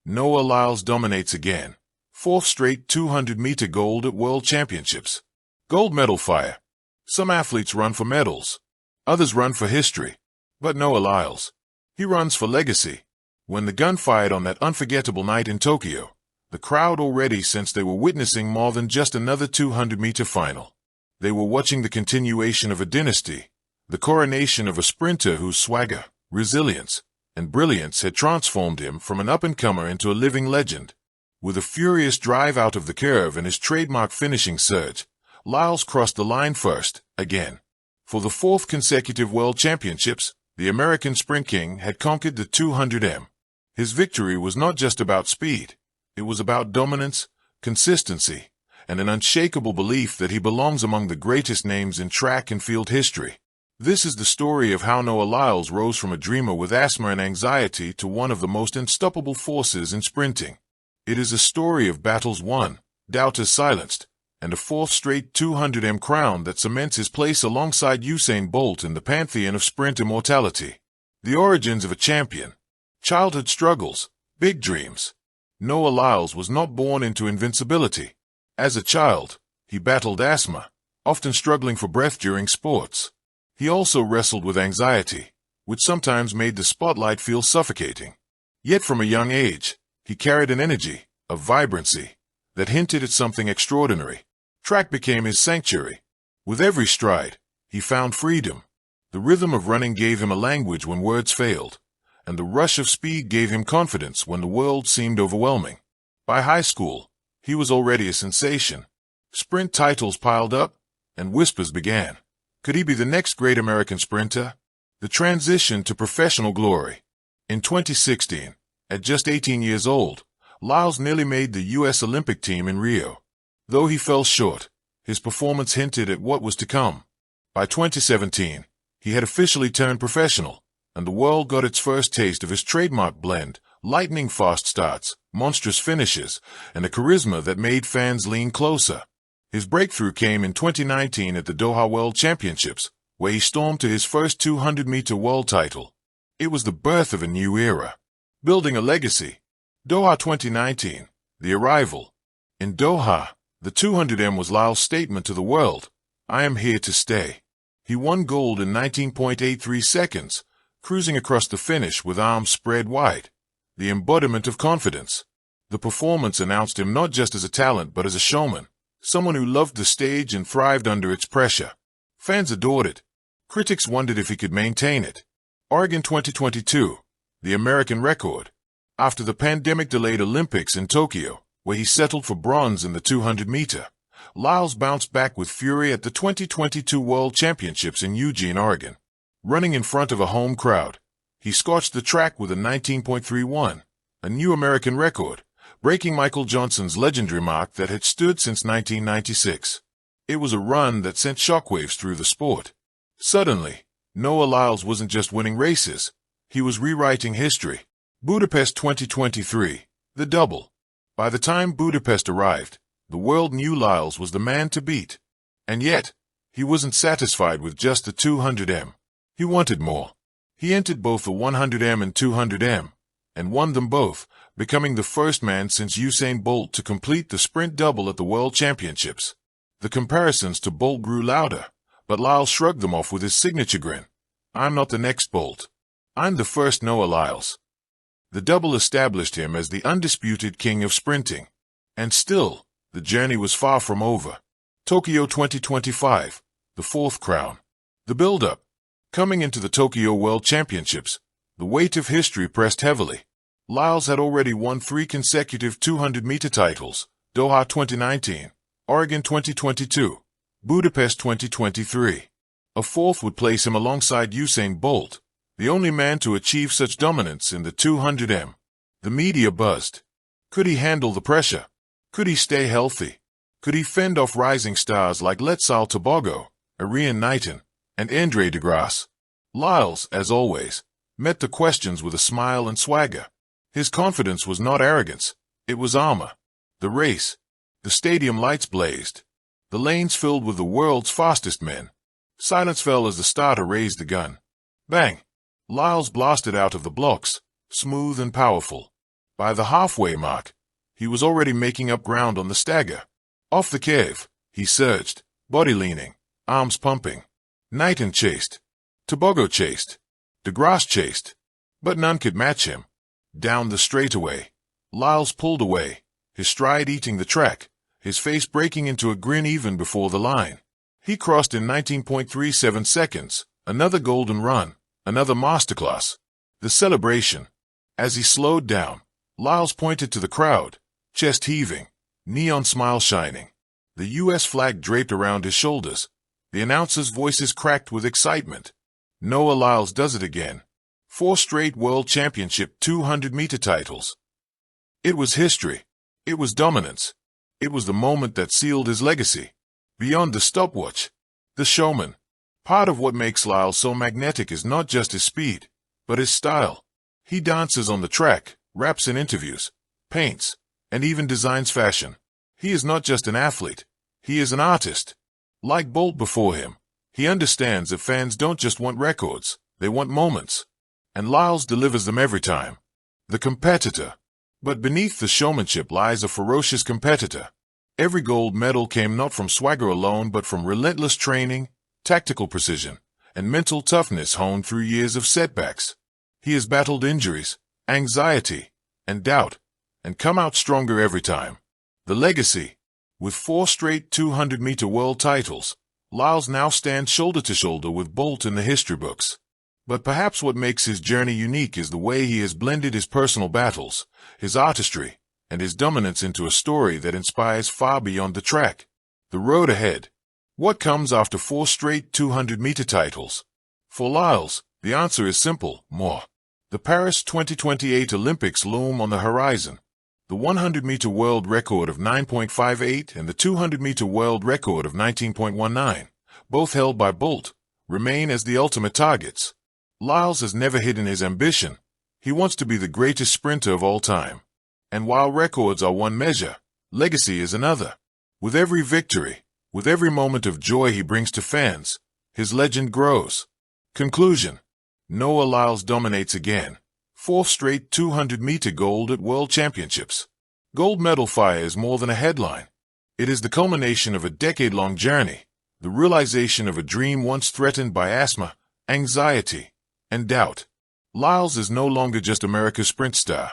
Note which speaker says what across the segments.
Speaker 1: Noah Lyles dominates again. Fourth straight 200-meter gold at World Championships. Gold medal fire. Some athletes run for medals. Others run for history. But Noah Lyles, he runs for legacy. When the gun fired on that unforgettable night in Tokyo, the crowd already sensed they were witnessing more than just another 200-meter final. They were watching the continuation of a dynasty, the coronation of a sprinter whose swagger, resilience, and brilliance had transformed him from an up-and-comer into a living legend. With a furious drive out of the curve and his trademark finishing surge, Lyles crossed the line first, again. For the fourth consecutive World Championships, the American Sprint King had conquered the 200m. His victory was not just about speed. It was about dominance, consistency, and an unshakable belief that he belongs among the greatest names in track and field history. This is the story of how Noah Lyles rose from a dreamer with asthma and anxiety to one of the most unstoppable forces in sprinting. It is a story of battles won, doubters silenced, and a fourth straight 200m crown that cements his place alongside Usain Bolt in the pantheon of sprint immortality. The origins of a champion. Childhood struggles, big dreams. Noah Lyles was not born into invincibility. As a child, he battled asthma, often struggling for breath during sports. He also wrestled with anxiety, which sometimes made the spotlight feel suffocating. Yet from a young age, he carried an energy, a vibrancy, that hinted at something extraordinary. Track became his sanctuary. With every stride, he found freedom. The rhythm of running gave him a language when words failed, and the rush of speed gave him confidence when the world seemed overwhelming. By high school, he was already a sensation. Sprint titles piled up, and whispers began. Could he be the next great American sprinter? The transition to professional glory. In 2016, at just 18 years old, Lyles nearly made the U.S. Olympic team in Rio. Though he fell short, his performance hinted at what was to come. By 2017, he had officially turned professional, and the world got its first taste of his trademark blend, lightning-fast starts, monstrous finishes, and a charisma that made fans lean closer. His breakthrough came in 2019 at the Doha World Championships, where he stormed to his first 200-meter world title. It was the birth of a new era. Building a legacy. Doha 2019, the arrival. In Doha, the 200m was Lyles' statement to the world. I am here to stay. He won gold in 19.83 seconds, cruising across the finish with arms spread wide. The embodiment of confidence. The performance announced him not just as a talent but as a showman, someone who loved the stage and thrived under its pressure. Fans adored it. Critics wondered if he could maintain it. Oregon 2022, the American record. After the pandemic-delayed Olympics in Tokyo, where he settled for bronze in the 200-meter, Lyles bounced back with fury at the 2022 World Championships in Eugene, Oregon. Running in front of a home crowd, he scorched the track with a 19.31, a new American record, breaking Michael Johnson's legendary mark that had stood since 1996. It was a run that sent shockwaves through the sport. Suddenly, Noah Lyles wasn't just winning races, he was rewriting history. Budapest 2023, the double. By the time Budapest arrived, the world knew Lyles was the man to beat. And yet, he wasn't satisfied with just the 200m. He wanted more. He entered both the 100m and 200m, and won them both, becoming the first man since Usain Bolt to complete the sprint double at the World Championships. The comparisons to Bolt grew louder, but Lyles shrugged them off with his signature grin. I'm not the next Bolt. I'm the first Noah Lyles. The double established him as the undisputed king of sprinting. And still, the journey was far from over. Tokyo 2025, the fourth crown. The build-up. Coming into the Tokyo World Championships, the weight of history pressed heavily. Lyles had already won 3 consecutive 200-meter titles, Doha 2019, Oregon 2022, Budapest 2023. A fourth would place him alongside Usain Bolt, the only man to achieve such dominance in the 200m. The media buzzed. Could he handle the pressure? Could he stay healthy? Could he fend off rising stars like Lyles Tobago, Arian Knighton, and Andre DeGrasse? Lyles, as always, met the questions with a smile and swagger. His confidence was not arrogance, it was armor. The race. The stadium lights blazed. The lanes filled with the world's fastest men. Silence fell as the starter raised the gun. Bang! Lyles blasted out of the blocks, smooth and powerful. By the halfway mark, he was already making up ground on the stagger. Off the cave, he surged, body leaning, arms pumping. Knighton chased. Tebogo chased. DeGrasse chased. But none could match him. Down the straightaway, Lyles pulled away, his stride eating the track, his face breaking into a grin even before the line. He crossed in 19.37 seconds, another golden run, another masterclass. The celebration. As he slowed down, Lyles pointed to the crowd, chest heaving, neon smile shining. The U.S. flag draped around his shoulders. The announcers' voices cracked with excitement. Noah Lyles does it again. 4 straight World Championship 200-meter titles. It was history. It was dominance. It was the moment that sealed his legacy. Beyond the stopwatch, the showman. Part of what makes Lyles so magnetic is not just his speed, but his style. He dances on the track, raps in interviews, paints, and even designs fashion. He is not just an athlete. He is an artist. Like Bolt before him, he understands that fans don't just want records, they want moments. And Lyles delivers them every time. The competitor. But beneath the showmanship lies a ferocious competitor. Every gold medal came not from swagger alone but from relentless training, tactical precision, and mental toughness honed through years of setbacks. He has battled injuries, anxiety, and doubt, and come out stronger every time. The legacy. With 4 straight 200-meter world titles, Lyles now stands shoulder to shoulder with Bolt in the history books. But perhaps what makes his journey unique is the way he has blended his personal battles, his artistry, and his dominance into a story that inspires far beyond the track. The road ahead. What comes after 4 straight 200-meter titles? For Lyles, the answer is simple: more. The Paris 2028 Olympics loom on the horizon. The 100-meter world record of 9.58 and the 200-meter world record of 19.19, both held by Bolt, remain as the ultimate targets. Lyles has never hidden his ambition. He wants to be the greatest sprinter of all time. And while records are one measure, legacy is another. With every victory, with every moment of joy he brings to fans, his legend grows. Conclusion. Noah Lyles dominates again. 4th straight 200-meter gold at World Championships. Gold medal fire is more than a headline. It is the culmination of a decade-long journey, the realization of a dream once threatened by asthma, anxiety, and doubt. Lyles is no longer just America's sprint star.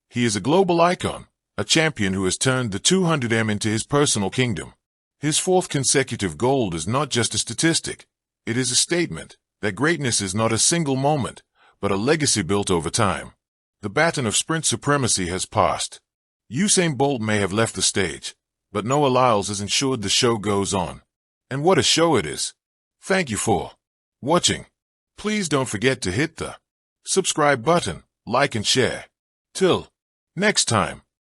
Speaker 1: He is a global icon, a champion who has turned the 200m into his personal kingdom. His 4th consecutive gold is not just a statistic. It is a statement that greatness is not a single moment, but a legacy built over time. The baton of sprint supremacy has passed. Usain Bolt may have left the stage, but Noah Lyles has ensured the show goes on. And what a show it is. Thank you for watching. Please don't forget to hit the subscribe button, like and share. Till next time.